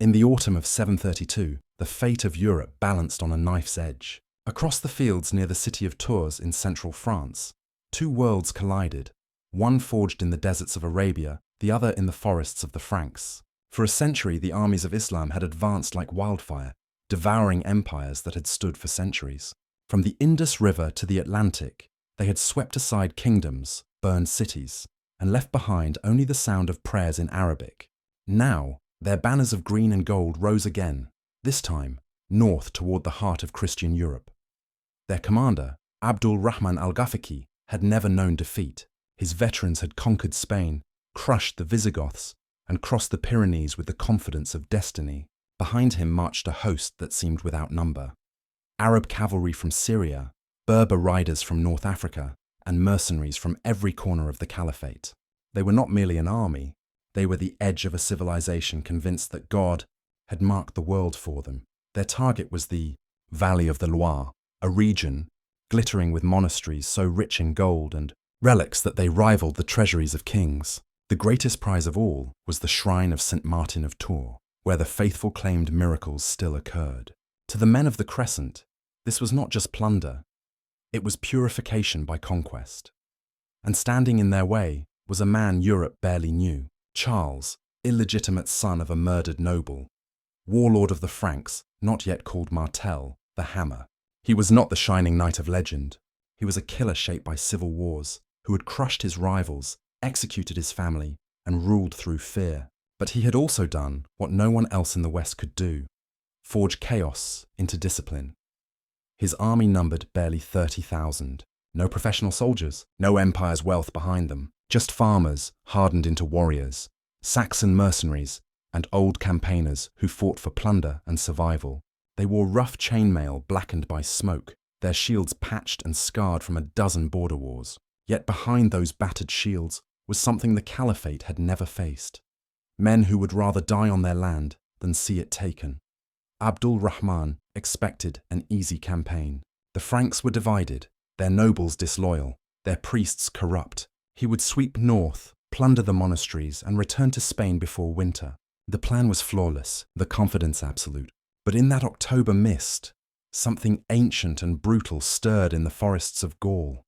In the autumn of 732, the fate of Europe balanced on a knife's edge. Across the fields near the city of Tours in central France, two worlds collided, one forged in the deserts of Arabia, the other in the forests of the Franks. For a century, the armies of Islam had advanced like wildfire, devouring empires that had stood for centuries. From the Indus River to the Atlantic, they had swept aside kingdoms, burned cities, and left behind only the sound of prayers in Arabic. Now, their banners of green and gold rose again, this time north toward the heart of Christian Europe. Their commander, Abdul Rahman al-Ghafiqi, had never known defeat. His veterans had conquered Spain, crushed the Visigoths, and crossed the Pyrenees with the confidence of destiny. Behind him marched a host that seemed without number. Arab cavalry from Syria, Berber riders from North Africa, and mercenaries from every corner of the caliphate. They were not merely an army, they were the edge of a civilization convinced that God had marked the world for them. Their target was the Valley of the Loire, a region glittering with monasteries so rich in gold and relics that they rivaled the treasuries of kings. The greatest prize of all was the shrine of St. Martin of Tours, where the faithful claimed miracles still occurred. To the men of the Crescent, this was not just plunder, it was purification by conquest. And standing in their way was a man Europe barely knew, Charles, illegitimate son of a murdered noble, warlord of the Franks, not yet called Martel, the Hammer. He was not the shining knight of legend. He was a killer shaped by civil wars, who had crushed his rivals, executed his family, and ruled through fear. But he had also done what no one else in the West could do: forge chaos into discipline. His army numbered barely 30,000. No professional soldiers, no empire's wealth behind them, just farmers hardened into warriors, Saxon mercenaries, and old campaigners who fought for plunder and survival. They wore rough chainmail blackened by smoke, their shields patched and scarred from a dozen border wars. Yet behind those battered shields was something the caliphate had never faced. Men who would rather die on their land than see it taken. Abdul Rahman expected an easy campaign. The Franks were divided, their nobles disloyal, their priests corrupt. He would sweep north, plunder the monasteries, and return to Spain before winter. The plan was flawless, the confidence absolute. But in that October mist, something ancient and brutal stirred in the forests of Gaul.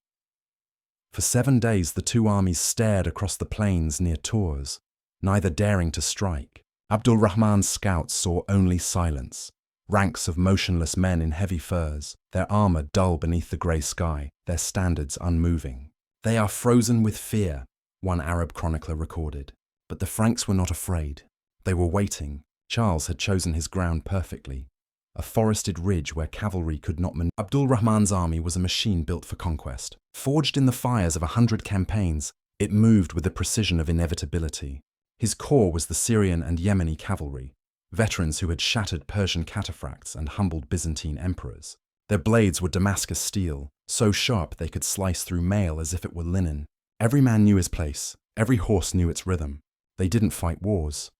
For 7 days the two armies stared across the plains near Tours, neither daring to strike. Abdul Rahman's scouts saw only silence, ranks of motionless men in heavy furs, their armor dull beneath the grey sky, their standards unmoving. "They are frozen with fear," one Arab chronicler recorded. But the Franks were not afraid. They were waiting. Charles had chosen his ground perfectly, a forested ridge where cavalry could not maneuver. Abdul Rahman's army was a machine built for conquest. Forged in the fires of 100 campaigns, it moved with the precision of inevitability. His core was the Syrian and Yemeni cavalry, veterans who had shattered Persian cataphracts and humbled Byzantine emperors. Their blades were Damascus steel, so sharp they could slice through mail as if it were linen. Every man knew his place, every horse knew its rhythm. They didn't fight wars,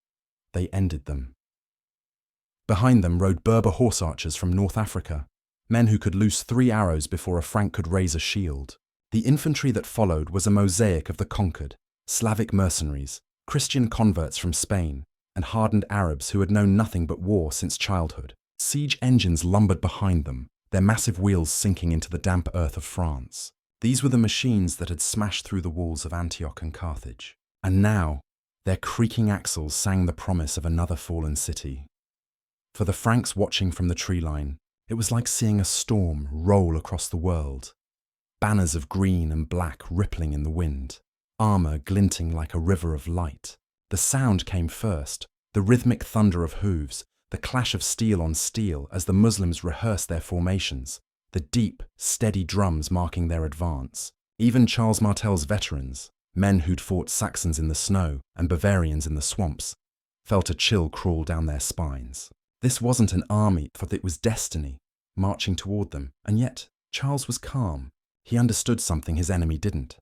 they ended them. Behind them rode Berber horse archers from North Africa, men who could loose 3 arrows before a Frank could raise a shield. The infantry that followed was a mosaic of the conquered, Slavic mercenaries, Christian converts from Spain, and hardened Arabs who had known nothing but war since childhood. Siege engines lumbered behind them, their massive wheels sinking into the damp earth of France. These were the machines that had smashed through the walls of Antioch and Carthage. And now, their creaking axles sang the promise of another fallen city. For the Franks watching from the tree line, it was like seeing a storm roll across the world. Banners of green and black rippling in the wind, armor glinting like a river of light. The sound came first, the rhythmic thunder of hooves, the clash of steel on steel as the Muslims rehearsed their formations, the deep, steady drums marking their advance. Even Charles Martel's veterans, men who'd fought Saxons in the snow and Bavarians in the swamps, felt a chill crawl down their spines. This wasn't an army, for it was destiny, marching toward them, and yet Charles was calm. He understood something his enemy didn't.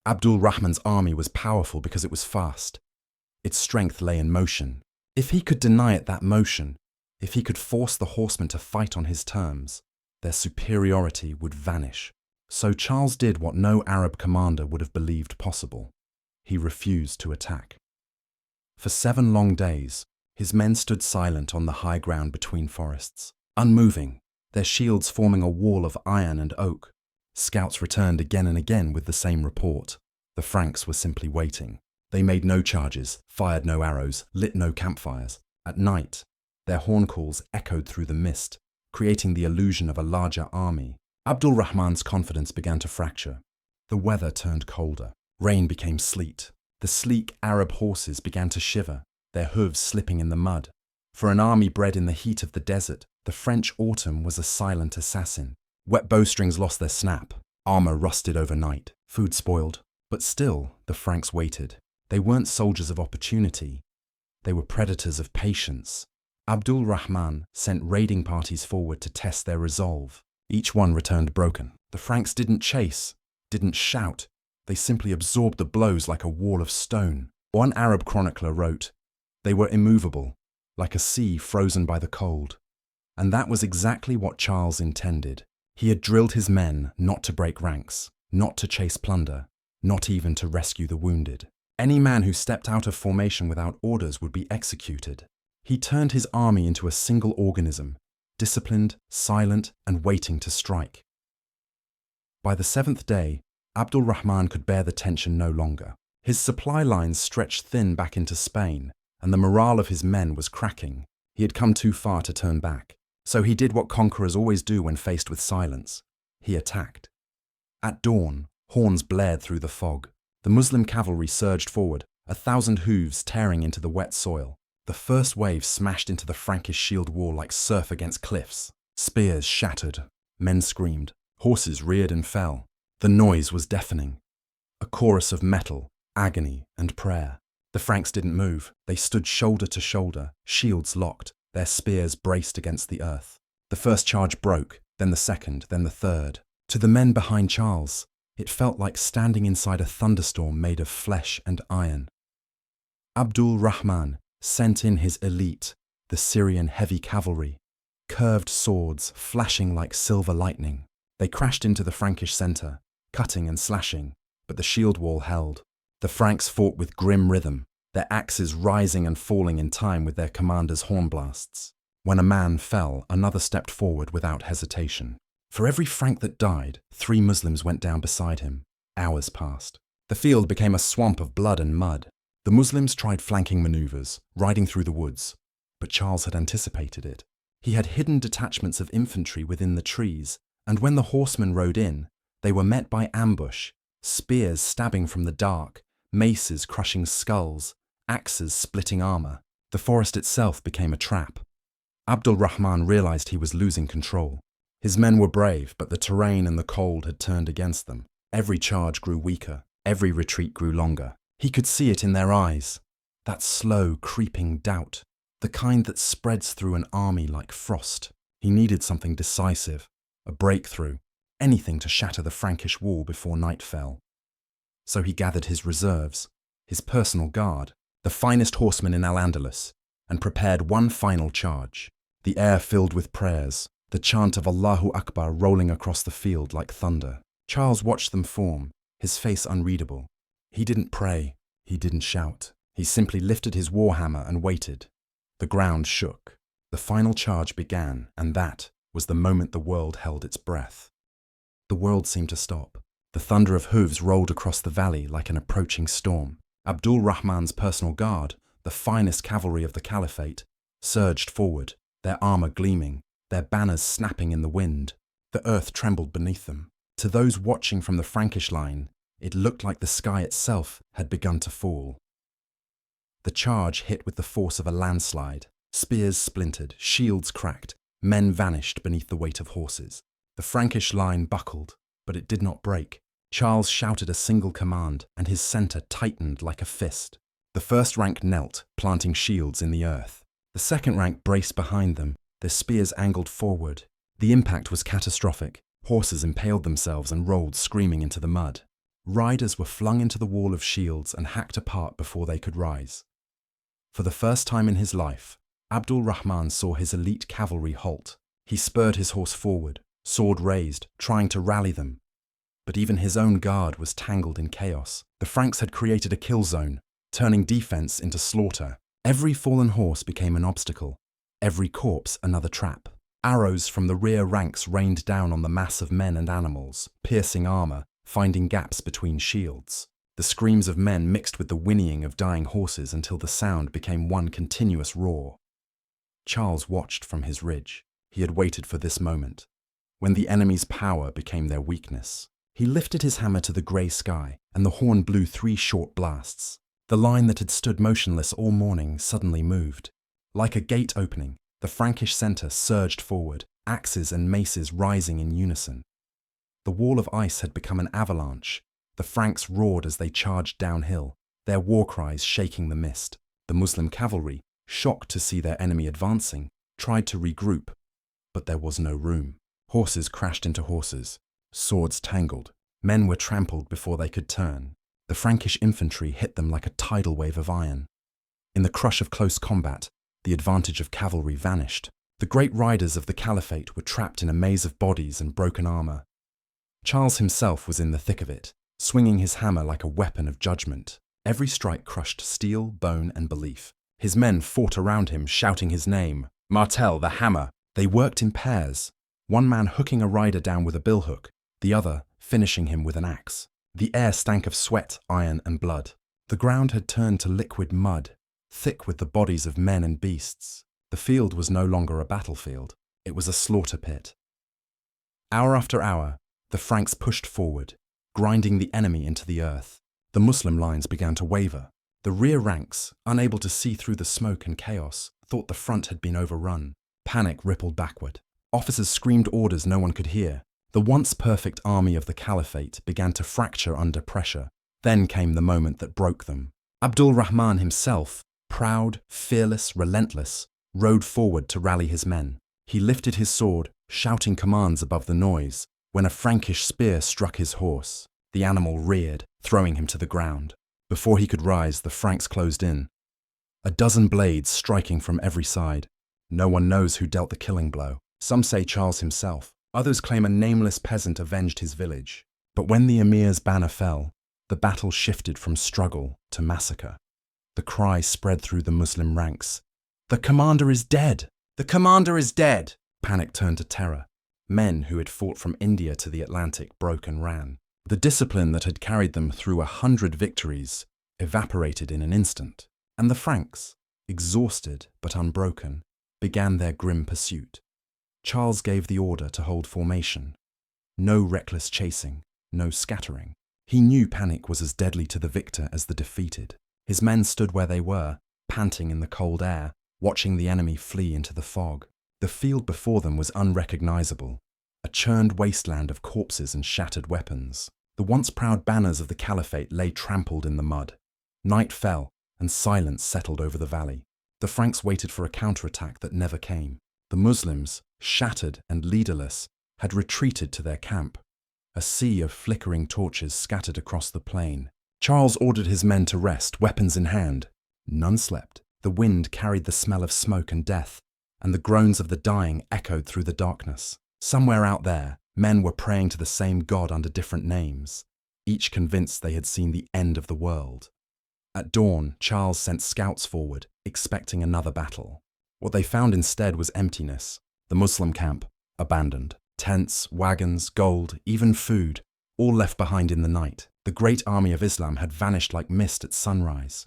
Abdul Rahman's army was powerful because it was fast. Its strength lay in motion. If he could deny it that motion, if he could force the horsemen to fight on his terms, their superiority would vanish. So Charles did what no Arab commander would have believed possible. He refused to attack. For 7 long days, His men stood silent on the high ground between forests, unmoving, their shields forming a wall of iron and oak. Scouts returned again and again with the same report. The Franks were simply waiting. They made no charges, fired no arrows, lit no campfires. At night, their horn calls echoed through the mist, creating the illusion of a larger army. Abdul Rahman's confidence began to fracture. The weather turned colder. Rain became sleet. The sleek Arab horses began to shiver, their hooves slipping in the mud. For an army bred in the heat of the desert, the French autumn was a silent assassin. Wet bowstrings lost their snap. Armor rusted overnight. Food spoiled. But still, the Franks waited. They weren't soldiers of opportunity. They were predators of patience. Abdul Rahman sent raiding parties forward to test their resolve. Each one returned broken. The Franks didn't chase, didn't shout. They simply absorbed the blows like a wall of stone. One Arab chronicler wrote, "They were immovable, like a sea frozen by the cold." And that was exactly what Charles intended. He had drilled his men not to break ranks, not to chase plunder, not even to rescue the wounded. Any man who stepped out of formation without orders would be executed. He turned his army into a single organism, disciplined, silent, and waiting to strike. By the 7th day, Abdul Rahman could bear the tension no longer. His supply lines stretched thin back into Spain, and the morale of his men was cracking. He had come too far to turn back. So he did what conquerors always do when faced with silence. He attacked. At dawn, horns blared through the fog. The Muslim cavalry surged forward, 1,000 hooves tearing into the wet soil. The first wave smashed into the Frankish shield wall like surf against cliffs. Spears shattered. Men screamed. Horses reared and fell. The noise was deafening. A chorus of metal, agony, and prayer. The Franks didn't move. They stood shoulder to shoulder, shields locked, their spears braced against the earth. The first charge broke, then the second, then the third. To the men behind Charles, it felt like standing inside a thunderstorm made of flesh and iron. Abdul Rahman sent in his elite, the Syrian heavy cavalry, curved swords flashing like silver lightning. They crashed into the Frankish centre, cutting and slashing, but the shield wall held. The Franks fought with grim rhythm, their axes rising and falling in time with their commanders' horn blasts. When a man fell, another stepped forward without hesitation. For every Frank that died, 3 Muslims went down beside him. Hours passed. The field became a swamp of blood and mud. The Muslims tried flanking maneuvers, riding through the woods, but Charles had anticipated it. He had hidden detachments of infantry within the trees, and when the horsemen rode in, they were met by ambush, spears stabbing from the dark, maces crushing skulls, axes splitting armor. The forest itself became a trap. Abdul Rahman realized he was losing control. His men were brave, but the terrain and the cold had turned against them. Every charge grew weaker, every retreat grew longer. He could see it in their eyes, that slow, creeping doubt, the kind that spreads through an army like frost. He needed something decisive, a breakthrough, anything to shatter the Frankish wall before night fell. So he gathered his reserves, his personal guard, the finest horsemen in Al-Andalus, and prepared one final charge. The air filled with prayers, the chant of Allahu Akbar rolling across the field like thunder. Charles watched them form, his face unreadable. He didn't pray, he didn't shout. He simply lifted his warhammer and waited. The ground shook. The final charge began, and that was the moment the world held its breath. The world seemed to stop. The thunder of hooves rolled across the valley like an approaching storm. Abdul Rahman's personal guard, the finest cavalry of the caliphate, surged forward, their armor gleaming, their banners snapping in the wind. The earth trembled beneath them. To those watching from the Frankish line, it looked like the sky itself had begun to fall. The charge hit with the force of a landslide. Spears splintered, shields cracked, men vanished beneath the weight of horses. The Frankish line buckled, but it did not break. Charles shouted a single command, and his centre tightened like a fist. The first rank knelt, planting shields in the earth. The second rank braced behind them, their spears angled forward. The impact was catastrophic. Horses impaled themselves and rolled screaming into the mud. Riders were flung into the wall of shields and hacked apart before they could rise. For the first time in his life, Abdul Rahman saw his elite cavalry halt. He spurred his horse forward, sword raised, trying to rally them. But even his own guard was tangled in chaos. The Franks had created a kill zone, turning defense into slaughter. Every fallen horse became an obstacle, every corpse another trap. Arrows from the rear ranks rained down on the mass of men and animals, piercing armor, finding gaps between shields. The screams of men mixed with the whinnying of dying horses until the sound became one continuous roar. Charles watched from his ridge. He had waited for this moment, when the enemy's power became their weakness. He lifted his hammer to the grey sky, and the horn blew 3 short blasts. The line that had stood motionless all morning suddenly moved. Like a gate opening, the Frankish centre surged forward, axes and maces rising in unison. The wall of ice had become an avalanche. The Franks roared as they charged downhill, their war cries shaking the mist. The Muslim cavalry, shocked to see their enemy advancing, tried to regroup, but there was no room. Horses crashed into horses, swords tangled, men were trampled before they could turn. The Frankish infantry hit them like a tidal wave of iron. In the crush of close combat, the advantage of cavalry vanished. The great riders of the Caliphate were trapped in a maze of bodies and broken armor. Charles himself was in the thick of it, swinging his hammer like a weapon of judgment. Every strike crushed steel, bone, and belief. His men fought around him, shouting his name, Martel, the hammer. They worked in pairs, one man hooking a rider down with a billhook, the other finishing him with an axe. The air stank of sweat, iron, and blood. The ground had turned to liquid mud, thick with the bodies of men and beasts. The field was no longer a battlefield, it was a slaughter pit. Hour after hour, the Franks pushed forward, grinding the enemy into the earth. The Muslim lines began to waver. The rear ranks, unable to see through the smoke and chaos, thought the front had been overrun. Panic rippled backward. Officers screamed orders no one could hear. The once perfect army of the Caliphate began to fracture under pressure. Then came the moment that broke them. Abdul Rahman himself, proud, fearless, relentless, rode forward to rally his men. He lifted his sword, shouting commands above the noise, when a Frankish spear struck his horse. The animal reared, throwing him to the ground. Before he could rise, the Franks closed in. A dozen blades striking from every side. No one knows who dealt the killing blow. Some say Charles himself. Others claim a nameless peasant avenged his village. But when the emir's banner fell, the battle shifted from struggle to massacre. The cry spread through the Muslim ranks. "The commander is dead! The commander is dead!" Panic turned to terror. Men who had fought from India to the Atlantic broke and ran. The discipline that had carried them through 100 victories evaporated in an instant, and the Franks, exhausted but unbroken, began their grim pursuit. Charles gave the order to hold formation. No reckless chasing, no scattering. He knew panic was as deadly to the victor as the defeated. His men stood where they were, panting in the cold air, watching the enemy flee into the fog. The field before them was unrecognizable, a churned wasteland of corpses and shattered weapons. The once proud banners of the Caliphate lay trampled in the mud. Night fell, and silence settled over the valley. The Franks waited for a counterattack that never came. The Muslims, shattered and leaderless, had retreated to their camp. A sea of flickering torches scattered across the plain. Charles ordered his men to rest, weapons in hand. None slept. The wind carried the smell of smoke and death, and the groans of the dying echoed through the darkness. Somewhere out there, men were praying to the same God under different names, each convinced they had seen the end of the world. At dawn, Charles sent scouts forward, expecting another battle. What they found instead was emptiness. The Muslim camp, abandoned. Tents, wagons, gold, even food, all left behind in the night. The great army of Islam had vanished like mist at sunrise.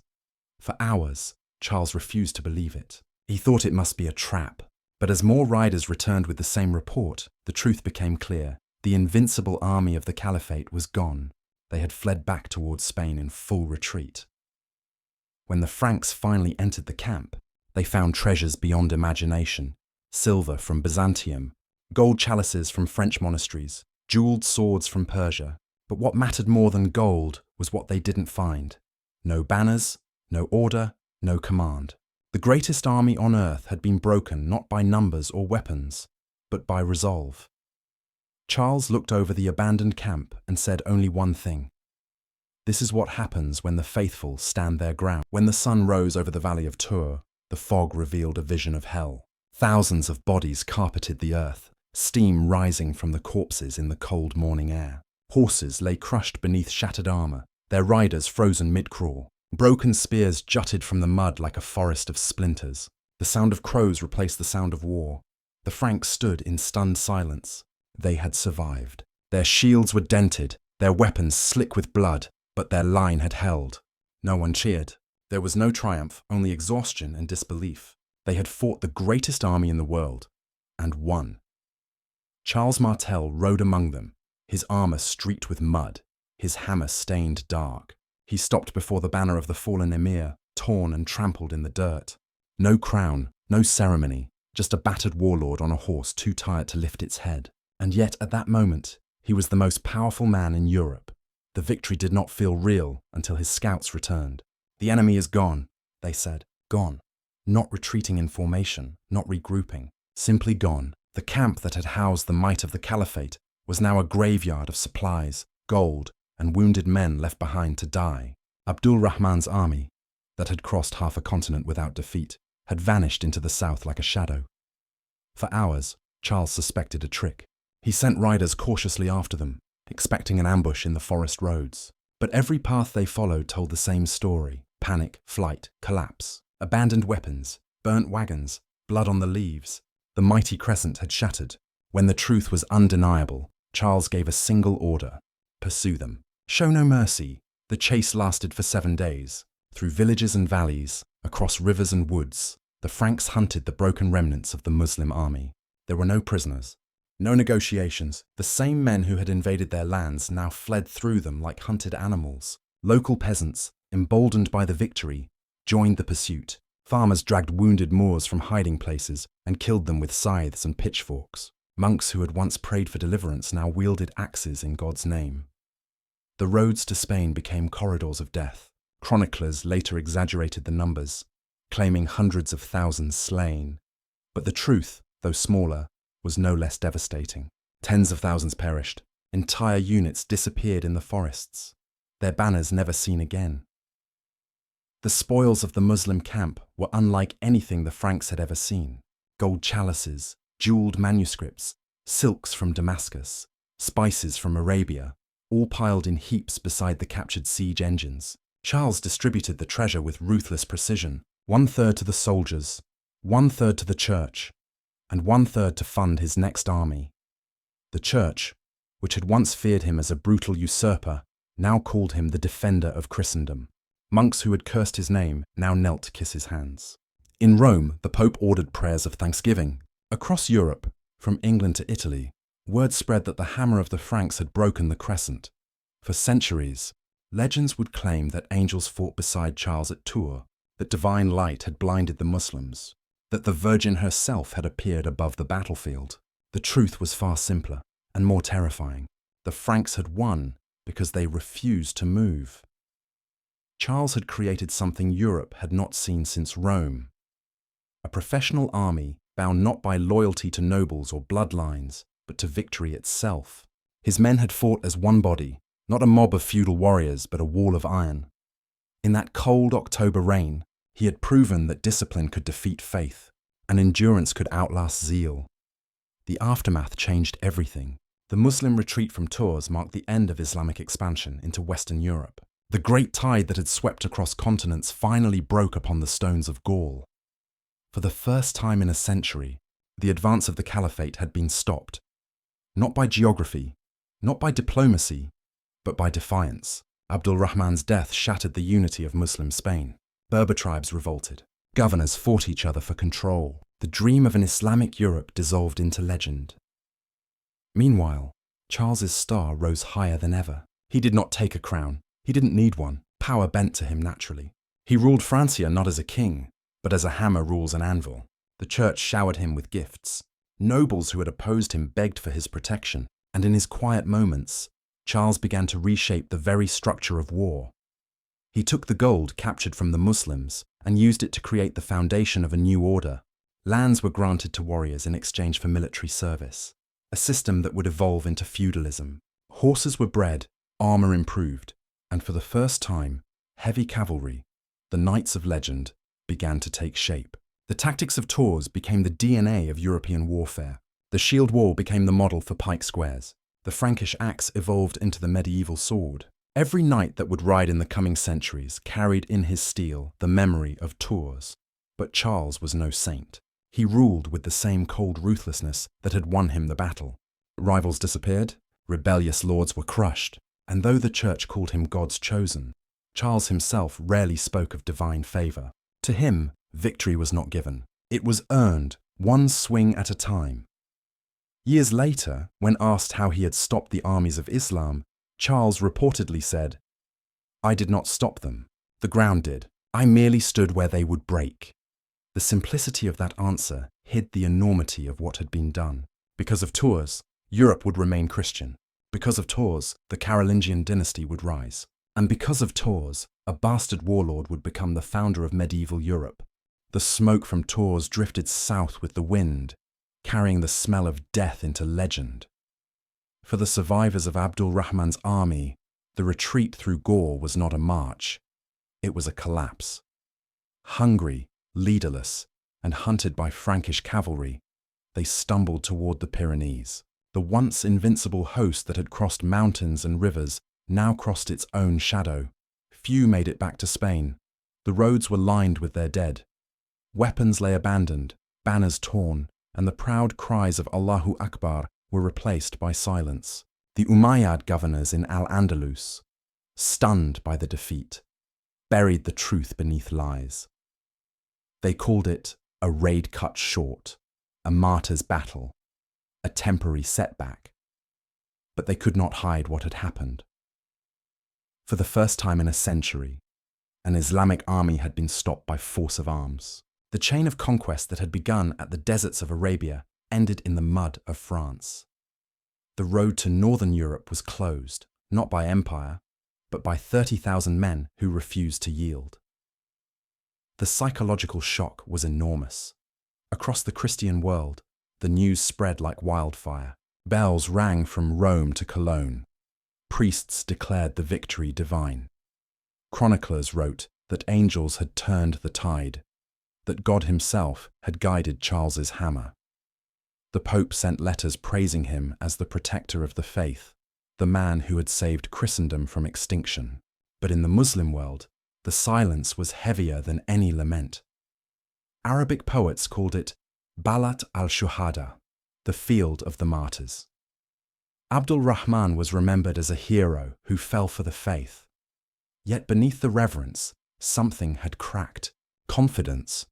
For hours, Charles refused to believe it. He thought it must be a trap. But as more riders returned with the same report, the truth became clear. The invincible army of the Caliphate was gone. They had fled back towards Spain in full retreat. When the Franks finally entered the camp, they found treasures beyond imagination. Silver from Byzantium, gold chalices from French monasteries, jeweled swords from Persia. But what mattered more than gold was what they didn't find. No banners, no order, no command. The greatest army on earth had been broken not by numbers or weapons, but by resolve. Charles looked over the abandoned camp and said only one thing. This is what happens when the faithful stand their ground. When the sun rose over the valley of Tours, the fog revealed a vision of hell. Thousands of bodies carpeted the earth, steam rising from the corpses in the cold morning air. Horses lay crushed beneath shattered armor, their riders frozen mid-crawl. Broken spears jutted from the mud like a forest of splinters. The sound of crows replaced the sound of war. The Franks stood in stunned silence. They had survived. Their shields were dented, their weapons slick with blood, but their line had held. No one cheered. There was no triumph, only exhaustion and disbelief. They had fought the greatest army in the world, and won. Charles Martel rode among them, his armor streaked with mud, his hammer stained dark. He stopped before the banner of the fallen emir, torn and trampled in the dirt. No crown, no ceremony, just a battered warlord on a horse too tired to lift its head. And yet, at that moment, he was the most powerful man in Europe. The victory did not feel real until his scouts returned. "The enemy is gone," they said. Gone. Not retreating in formation, not regrouping. Simply gone. The camp that had housed the might of the caliphate was now a graveyard of supplies, gold, and wounded men left behind to die. Abdul Rahman's army, that had crossed half a continent without defeat, had vanished into the south like a shadow. For hours, Charles suspected a trick. He sent riders cautiously after them, expecting an ambush in the forest roads. But every path they followed told the same story: panic, flight, collapse, abandoned weapons, burnt wagons, blood on the leaves. The mighty crescent had shattered. When the truth was undeniable, Charles gave a single order: pursue them. Show no mercy. The chase lasted for 7 days. Through villages and valleys, across rivers and woods, the Franks hunted the broken remnants of the Muslim army. There were no prisoners, no negotiations. The same men who had invaded their lands now fled through them like hunted animals. Local peasants, emboldened by the victory, joined the pursuit. Farmers dragged wounded Moors from hiding places and killed them with scythes and pitchforks. Monks who had once prayed for deliverance now wielded axes in God's name. The roads to Spain became corridors of death. Chroniclers later exaggerated the numbers, claiming hundreds of thousands slain. But the truth, though smaller, was no less devastating. Tens of thousands perished. Entire units disappeared in the forests, their banners never seen again. The spoils of the Muslim camp were unlike anything the Franks had ever seen. Gold chalices, jeweled manuscripts, silks from Damascus, spices from Arabia, all piled in heaps beside the captured siege engines. Charles distributed the treasure with ruthless precision: 1/3 to the soldiers, 1/3 to the church, and 1/3 to fund his next army. The church, which had once feared him as a brutal usurper, now called him the defender of Christendom. Monks who had cursed his name now knelt to kiss his hands. In Rome, the Pope ordered prayers of thanksgiving. Across Europe, from England to Italy, word spread that the hammer of the Franks had broken the crescent. For centuries, legends would claim that angels fought beside Charles at Tours, that divine light had blinded the Muslims, that the Virgin herself had appeared above the battlefield. The truth was far simpler and more terrifying. The Franks had won because they refused to move. Charles had created something Europe had not seen since Rome: a professional army bound not by loyalty to nobles or bloodlines, but to victory itself. His men had fought as one body, not a mob of feudal warriors, but a wall of iron. In that cold October rain, he had proven that discipline could defeat faith, and endurance could outlast zeal. The aftermath changed everything. The Muslim retreat from Tours marked the end of Islamic expansion into Western Europe. The great tide that had swept across continents finally broke upon the stones of Gaul. For the first time in a century, the advance of the caliphate had been stopped, not by geography, not by diplomacy, but by defiance. Abdul Rahman's death shattered the unity of Muslim Spain. Berber tribes revolted. Governors fought each other for control. The dream of an Islamic Europe dissolved into legend. Meanwhile, Charles's star rose higher than ever. He did not take a crown. He didn't need one. Power bent to him naturally. He ruled Francia not as a king, but as a hammer rules an anvil. The church showered him with gifts. Nobles who had opposed him begged for his protection, and in his quiet moments, Charles began to reshape the very structure of war. He took the gold captured from the Muslims and used it to create the foundation of a new order. Lands were granted to warriors in exchange for military service, a system that would evolve into feudalism. Horses were bred, armor improved, and for the first time, heavy cavalry, the knights of legend, began to take shape. The tactics of Tours became the DNA of European warfare. The shield wall became the model for pike squares. The Frankish axe evolved into the medieval sword. Every knight that would ride in the coming centuries carried in his steel the memory of Tours. But Charles was no saint. He ruled with the same cold ruthlessness that had won him the battle. Rivals disappeared, rebellious lords were crushed, and though the church called him God's chosen, Charles himself rarely spoke of divine favour. To him, victory was not given. It was earned, one swing at a time. Years later, when asked how he had stopped the armies of Islam, Charles reportedly said, "I did not stop them. The ground did. I merely stood where they would break." The simplicity of that answer hid the enormity of what had been done. Because of Tours, Europe would remain Christian. Because of Tours, the Carolingian dynasty would rise. And because of Tours, a bastard warlord would become the founder of medieval Europe. The smoke from Tours drifted south with the wind, carrying the smell of death into legend. For the survivors of Abdul Rahman's army, the retreat through Gaul was not a march. It was a collapse. Hungry, leaderless, and hunted by Frankish cavalry, they stumbled toward the Pyrenees. The once invincible host that had crossed mountains and rivers now crossed its own shadow. Few made it back to Spain. The roads were lined with their dead. Weapons lay abandoned, banners torn, and the proud cries of Allahu Akbar were replaced by silence. The Umayyad governors in Al-Andalus, stunned by the defeat, buried the truth beneath lies. They called it a raid cut short, a martyr's battle, a temporary setback. But they could not hide what had happened. For the first time in a century, an Islamic army had been stopped by force of arms. The chain of conquest that had begun at the deserts of Arabia ended in the mud of France. The road to northern Europe was closed, not by empire, but by 30,000 men who refused to yield. The psychological shock was enormous. Across the Christian world, the news spread like wildfire. Bells rang from Rome to Cologne. Priests declared the victory divine. Chroniclers wrote that angels had turned the tide, that God himself had guided Charles's hammer. The Pope sent letters praising him as the protector of the faith, the man who had saved Christendom from extinction. But in the Muslim world, the silence was heavier than any lament. Arabic poets called it Balat al-Shuhada, the field of the martyrs. Abdul Rahman was remembered as a hero who fell for the faith. Yet beneath the reverence, something had cracked. Confidence,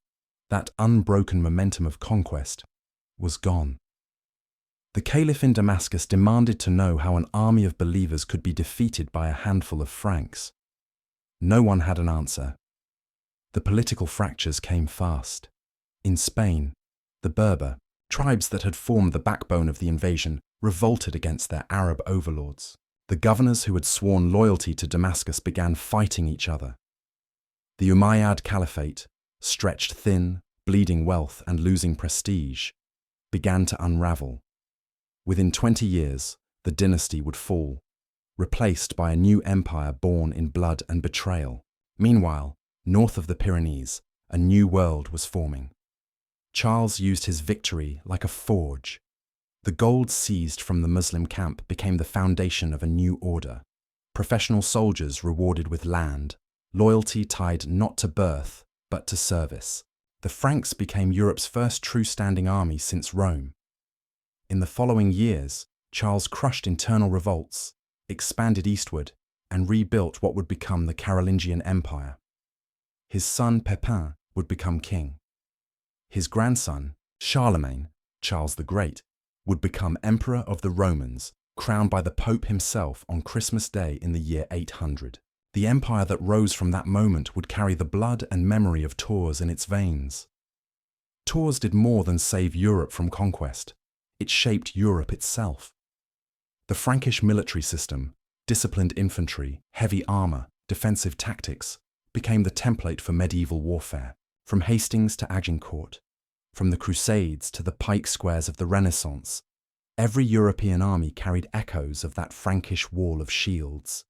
that unbroken momentum of conquest, was gone. The Caliph in Damascus demanded to know how an army of believers could be defeated by a handful of Franks. No one had an answer. The political fractures came fast. In Spain, the Berber, tribes that had formed the backbone of the invasion, revolted against their Arab overlords. The governors who had sworn loyalty to Damascus began fighting each other. The Umayyad Caliphate, stretched thin, bleeding wealth and losing prestige, began to unravel. Within 20 years, the dynasty would fall, replaced by a new empire born in blood and betrayal. Meanwhile, north of the Pyrenees, a new world was forming. Charles used his victory like a forge. The gold seized from the Muslim camp became the foundation of a new order. Professional soldiers rewarded with land, loyalty tied not to birth, but to service. The Franks became Europe's first true standing army since Rome. In the following years, Charles crushed internal revolts, expanded eastward, and rebuilt what would become the Carolingian Empire. His son Pepin would become king. His grandson, Charlemagne, Charles the Great, would become Emperor of the Romans, crowned by the Pope himself on Christmas Day in the year 800. The empire that rose from that moment would carry the blood and memory of Tours in its veins. Tours did more than save Europe from conquest. It shaped Europe itself. The Frankish military system, disciplined infantry, heavy armor, defensive tactics, became the template for medieval warfare. From Hastings to Agincourt, from the Crusades to the pike squares of the Renaissance, every European army carried echoes of that Frankish wall of shields.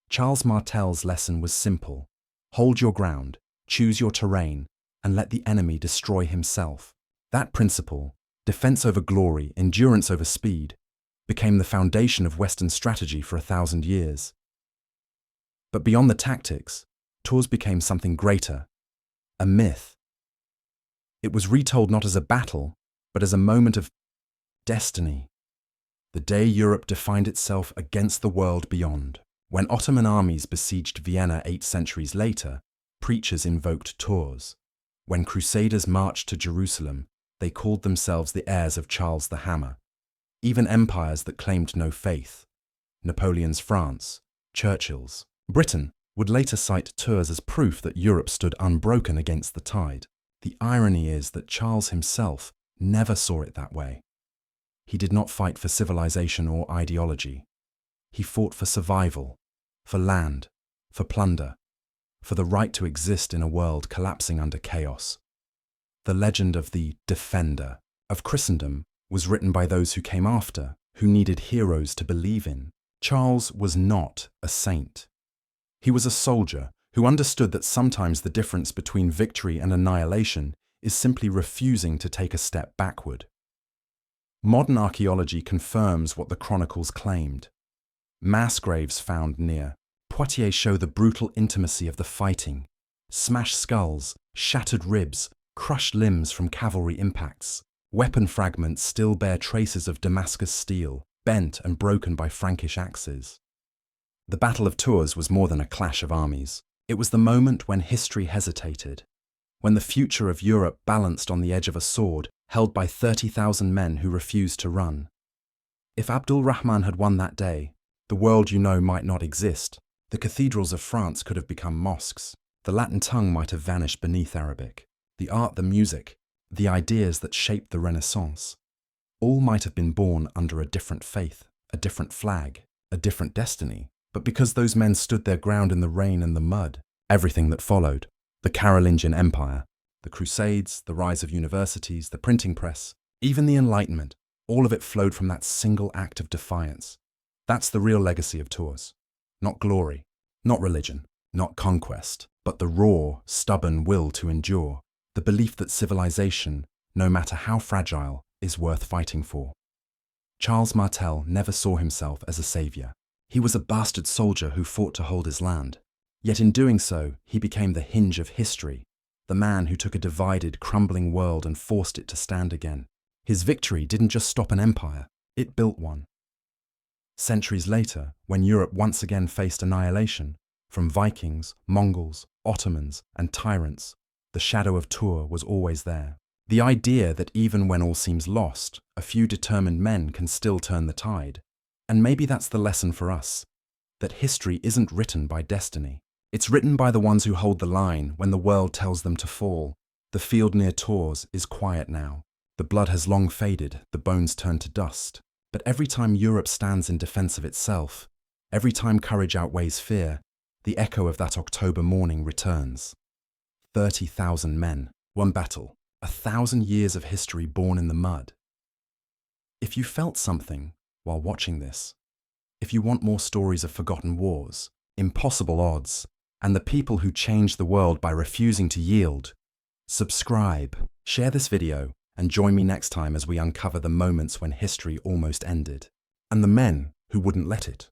Charles Martel's lesson was simple: hold your ground, choose your terrain, and let the enemy destroy himself. That principle, defense over glory, endurance over speed, became the foundation of Western strategy for 1,000 years. But beyond the tactics, Tours became something greater, a myth. It was retold not as a battle, but as a moment of destiny. The day Europe defined itself against the world beyond. When Ottoman armies besieged Vienna 8 centuries later, preachers invoked Tours. When Crusaders marched to Jerusalem, they called themselves the heirs of Charles the Hammer. Even empires that claimed no faith, Napoleon's France, Churchill's Britain, would later cite Tours as proof that Europe stood unbroken against the tide. The irony is that Charles himself never saw it that way. He did not fight for civilization or ideology. He fought for survival, for land, for plunder, for the right to exist in a world collapsing under chaos. The legend of the defender of Christendom was written by those who came after, who needed heroes to believe in. Charles was not a saint. He was a soldier who understood that sometimes the difference between victory and annihilation is simply refusing to take a step backward. Modern archaeology confirms what the chronicles claimed. Mass graves found near Poitiers show the brutal intimacy of the fighting. Smashed skulls, shattered ribs, crushed limbs from cavalry impacts. Weapon fragments still bear traces of Damascus steel, bent and broken by Frankish axes. The Battle of Tours was more than a clash of armies. It was the moment when history hesitated, when the future of Europe balanced on the edge of a sword held by 30,000 men who refused to run. If Abdul Rahman had won that day, the world you know might not exist. The cathedrals of France could have become mosques. The Latin tongue might have vanished beneath Arabic. The art, the music, the ideas that shaped the Renaissance, all might have been born under a different faith, a different flag, a different destiny. But because those men stood their ground in the rain and the mud, everything that followed, the Carolingian Empire, the Crusades, the rise of universities, the printing press, even the Enlightenment, all of it flowed from that single act of defiance. That's the real legacy of Tours. Not glory, not religion, not conquest, but the raw, stubborn will to endure, the belief that civilization, no matter how fragile, is worth fighting for. Charles Martel never saw himself as a savior. He was a bastard soldier who fought to hold his land. Yet in doing so, he became the hinge of history, the man who took a divided, crumbling world and forced it to stand again. His victory didn't just stop an empire, it built one. Centuries later, when Europe once again faced annihilation, from Vikings, Mongols, Ottomans, and tyrants, the shadow of Tours was always there. The idea that even when all seems lost, a few determined men can still turn the tide. And maybe that's the lesson for us, that history isn't written by destiny. It's written by the ones who hold the line when the world tells them to fall. The field near Tours is quiet now. The blood has long faded, the bones turn to dust. But every time Europe stands in defense of itself, every time courage outweighs fear, the echo of that October morning returns. 30,000 men, one battle, 1,000 years of history born in the mud. If you felt something while watching this, if you want more stories of forgotten wars, impossible odds, and the people who changed the world by refusing to yield, subscribe, share this video, and join me next time as we uncover the moments when history almost ended, and the men who wouldn't let it.